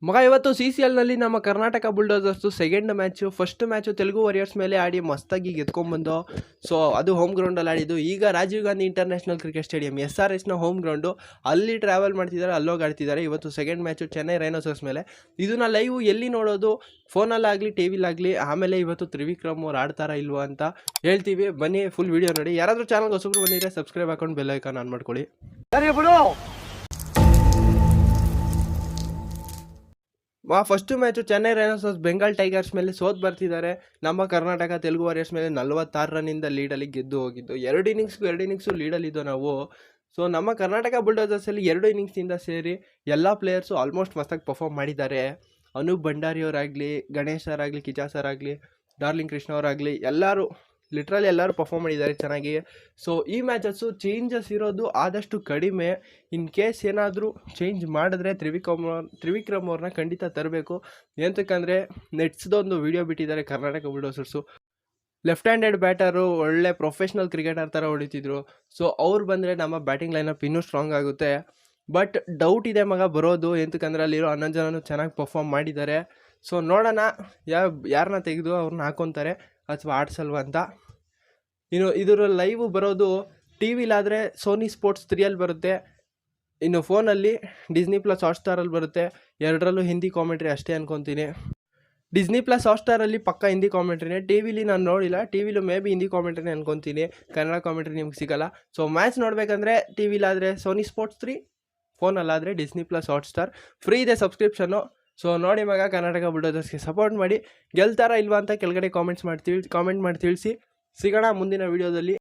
ಮಗ ಇವತ್ತು CCLನಲ್ಲಿ ನಮ್ಮ Karnataka Bulldozers second match. First match Telugu Warriors ಮೇಲೆ ಆಡಿ ಮಸ್ತಾಗಿ ಗೆದ್ಕೊಂಡ್ಬಂದು. ಸೊ ಅದು ಹೋಮ್ ಗ್ರೌಂಡಲ್ಲಿ ಆಡಿದ್ದು. ಈಗ Rajiv Gandhi International Cricket Stadium SRHನ ಹೋಮ್ ಗ್ರೌಂಡು, ಅಲ್ಲಿ ಟ್ರಾವೆಲ್ ಮಾಡ್ತಿದ್ದಾರೆ, ಅಲ್ಲೋಗಿ ಆಡ್ತಿದ್ದಾರೆ. ಇವತ್ತು ಸೆಕೆಂಡ್ ಮ್ಯಾಚು ಚೆನ್ನೈ ರೈನೋಸರ್ಸ್ ಮೇಲೆ. ಇದನ್ನ ಲೈವ್ ಎಲ್ಲಿ ನೋಡೋದು, ಫೋನಲ್ಲಾಗಲಿ ಟಿವಿಲಾಗಲಿ. ಆಮೇಲೆ ಇವತ್ತು ತ್ರಿವಿಕ್ರಮ್ ಅವ್ರು ಆಡ್ತಾರಾ ಇಲ್ವಾ ಅಂತ ಹೇಳ್ತೀವಿ, ಬನ್ನಿ ಫುಲ್ ವೀಡಿಯೋ ನೋಡಿ. ಯಾರಾದರೂ ಚಾನಲ್ಗೆ ಹೊಸಬ್ರು ಬಂದಿದ್ರೆ ಸಬ್ಸ್ಕ್ರೈಬ್ ಹಾಕೊಂಡು ಬೆಲ್ ಐಕಾನ್ ಆನ್ ಮಾಡ್ಕೊಳ್ಳಿ. First match Chennai rhinoceros Bengal tigers ಮೇಲೆ ಸೋತ್ ಬರ್ತಿದ್ದಾರೆ. ನಮ್ಮ ಕರ್ನಾಟಕ ತೆಲುಗು ವಾರಿಯರ್ಸ್ ಮೇಲೆ 46 ರನ್ನಿಂದ ಲೀಡಲ್ಲಿ ಗೆದ್ದು ಹೋಗಿದ್ದು. ಎರಡು ಇನ್ನಿಂಗ್ಸು ಲೀಡಲ್ಲಿದ್ದು ನಾವು. ಸೊ ನಮ್ಮ ಕರ್ನಾಟಕ ಬುಲ್ಡೋಸರ್ಸಲ್ಲಿ 2 ಇನ್ನಿಂಗ್ಸಿಂದ ಸೇರಿ ಎಲ್ಲ ಪ್ಲೇಯರ್ಸು ಆಲ್ಮೋಸ್ಟ್ ಮಸ್ತಾಗಿ ಪರ್ಫಾರ್ಮ್ ಮಾಡಿದ್ದಾರೆ. ಅನೂಪ್ ಭಂಡಾರಿ ಅವರಾಗಲಿ, ಗಣೇಶ್ ಸರ್ ಆಗಲಿ, ಕಿಚಾ ಸರ್ ಆಗಲಿ, ಡಾರ್ಲಿಂಗ್ ಕೃಷ್ಣ ಅವರಾಗಲಿ, ಎಲ್ಲರೂ ಲಿಟ್ರಲಿ ಎಲ್ಲರೂ ಪರ್ಫಾರ್ಮ್ ಮಾಡಿದ್ದಾರೆ ಚೆನ್ನಾಗಿ. ಸೊ ಈ ಮ್ಯಾಚಸ್ಸು ಚೇಂಜಸ್ ಇರೋದು ಆದಷ್ಟು ಕಡಿಮೆ. ಇನ್ ಕೇಸ್ ಏನಾದರೂ ಚೇಂಜ್ ಮಾಡಿದ್ರೆ ತ್ರಿವಿಕ್ರಮ್ ಅವ್ರನ್ನ ಖಂಡಿತ ತರಬೇಕು. ಎಂತಕ್ಕಂದರೆ ನೆಟ್ಸ್ದೊಂದು ವಿಡಿಯೋ ಬಿಟ್ಟಿದ್ದಾರೆ ಕರ್ನಾಟಕ ಬುಲ್ಡೋಸರ್ಸು. ಲೆಫ್ಟ್ ಹ್ಯಾಂಡೆಡ್ ಬ್ಯಾಟರು, ಒಳ್ಳೆ ಪ್ರೊಫೆಷ್ನಲ್ ಕ್ರಿಕೆಟರ್ ಥರ ಹೊಡಿತಿದ್ರು. ಸೊ ಅವ್ರು ಬಂದರೆ ನಮ್ಮ ಬ್ಯಾಟಿಂಗ್ ಲೈನಪ್ ಇನ್ನೂ ಸ್ಟ್ರಾಂಗ್ ಆಗುತ್ತೆ. ಬಟ್ ಡೌಟ್ ಇದೆ ಮಗ ಬರೋದು, ಎಂತಕ್ಕಂದರೆ ಅಲ್ಲಿರೋ 11 ಜನನೂ ಚೆನ್ನಾಗಿ ಪರ್ಫಾರ್ಮ್ ಮಾಡಿದ್ದಾರೆ. ಸೊ ನೋಡೋಣ ಯಾರನ್ನ ತೆಗೆದು ಅವ್ರನ್ನ ಹಾಕೊತಾರೆ ಅಥವಾ ಆಡ್ಸಲ್ವ ಅಂತ. ಇನ್ನು ಇದರ ಲೈವ್ ಬರೋದು ಟಿ ವಿಲಾದರೆ ಸೋನಿ ಸ್ಪೋರ್ಟ್ಸ್ 3ಅಲ್ಲಿ ಬರುತ್ತೆ, ಇನ್ನು ಫೋನಲ್ಲಿ ಡಿಸ್ನಿ ಪ್ಲಸ್ ಹಾಟ್ಸ್ಟಾರಲ್ಲಿ ಬರುತ್ತೆ. ಎರಡರಲ್ಲೂ ಹಿಂದಿ ಕಾಮೆಂಟ್ರಿ ಅಷ್ಟೇ ಅನ್ಕೊತೀನಿ. ಡಿಸ್ನಿ ಪ್ಲಸ್ ಹಾಟ್ಸ್ಟಾರಲ್ಲಿ ಪಕ್ಕ ಹಿಂದಿ ಕಾಮೆಂಟ್ರಿನೇ. ಟಿ ವಿಲಿ ನಾನು ನೋಡಿಲ್ಲ, ಟಿ ವಿಲು ಮೇ ಬಿ ಹಿಂದಿ ಕಾಮೆಂಟ್ರಿನೇ ಅನ್ಕೊತೀನಿ, ಕನ್ನಡ ಕಾಮೆಂಟ್ರಿ ನಿಮ್ಗೆ ಸಿಗೋಲ್ಲ. ಸೊ ಮ್ಯಾಚ್ ನೋಡಬೇಕಂದ್ರೆ ಟಿ ವಿಲಾದರೆ ಸೋನಿ ಸ್ಪೋರ್ಟ್ಸ್ 3, ಫೋನಲ್ಲಾದರೆ ಡಿಸ್ನಿ ಪ್ಲಸ್ ಹಾಟ್ಸ್ಟಾರ್. ಫ್ರೀ ಇದೆ ಸಬ್ಸ್ಕ್ರಿಪ್ಷನ್ನು. ಸೊ ನೋಡಿ ಮಗ, ಕರ್ನಾಟಕ ಬುಲ್ಡೋಸರ್ಸ್ಗೆ ಸಪೋರ್ಟ್ ಮಾಡಿ. ಗೆಲ್ತಾರಾ ಇಲ್ವಾ ಅಂತ ಕೆಳಗಡೆ ಕಾಮೆಂಟ್ ಮಾಡಿ ತಿಳಿಸಿ. ಸಿಗೋಣ ಮುಂದಿನ ವೀಡಿಯೋದಲ್ಲಿ.